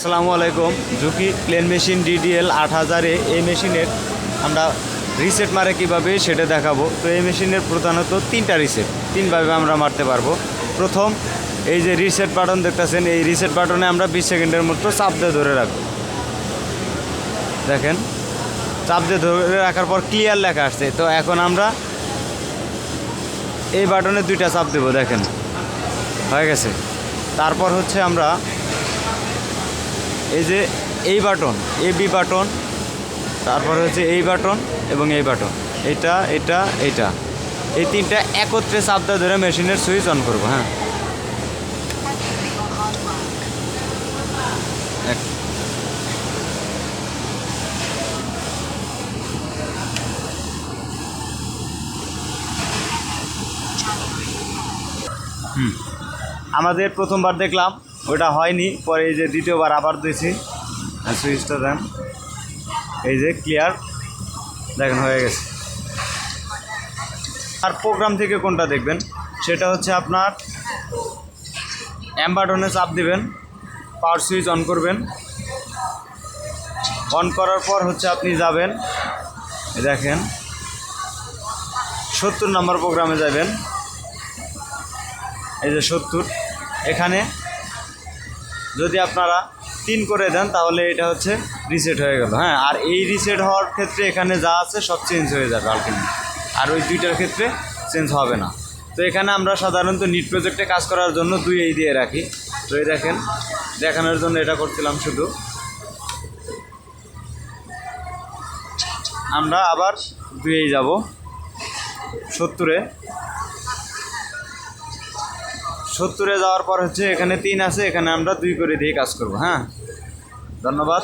আসসালামু আলাইকুম। ঝুঁকি প্লেন মেশিন ডিডিএল 8000-এ এই মেশিনের আমরা রিসেট মারে কীভাবে সেটা দেখাবো। তো এই মেশিনের প্রধানত তিনটা রিসেট, তিনভাবে আমরা মারতে পারবো। প্রথম, এই যে রিসেট বাটন দেখতেছেন, এই রিসেট বাটনে আমরা 20 সেকেন্ডের মতো চাপ দিয়ে ধরে রাখবো। দেখেন, চাপ দিয়ে ধরে রাখার পর ক্লিয়ার লেখা আসছে। তো এখন আমরা এই বাটনে দুইটা চাপ দেবো, দেখেন হয়ে গেছে। তারপর হচ্ছে আমরা এই যে এই বাটন, এবি বাটন, তারপর হচ্ছে এই বাটন এবং এই বাটন, এটা এটা এটা, এই তিনটা একত্রে চাপ দিয়ে ধরে মেশিনের সুইচ অন করবো। হ্যাঁ, আমাদের প্রথমবার দেখলাম ওটা হয়নি, পরে এই যে দ্বিতীয়বার আবার দিয়েছি, সুইচটা দেন, এই যে ক্লিয়ার, দেখেন হয়ে গেছে। আর প্রোগ্রাম থেকে কোনটা দেখবেন সেটা হচ্ছে আপনার এম বাটনে চাপ দিবেন, পাওয়ার সুইচ অন করবেন। অন করার পর হচ্ছে আপনি যাবেন, দেখেন 70 নম্বর প্রোগ্রামে যাবেন, এই যে 70, এখানে যদি আপনারা 3 করে দেন তাহলে এটা হচ্ছে রিসেট হয়ে গেল। হ্যাঁ, আর এই রিসেট হওয়ার ক্ষেত্রে এখানে যা আছে সব চেঞ্জ হয়ে যাবে আলটিমেটলি, আর ওই দুইটার ক্ষেত্রে চেঞ্জ হবে না। তো এখানে আমরা সাধারণত নিট প্রজেক্টে কাজ করার জন্য 2 দিয়ে রাখি। তো এই দেখেন, দেখানোর জন্য এটা করছিলাম শুধু। আমরা আবার 2 যাব 70-এ যাওয়ার পর হচ্ছে এখানে 3 আছে, এখানে আমরা 2 করে দিয়ে কাজ করব। হ্যাঁ, ধন্যবাদ।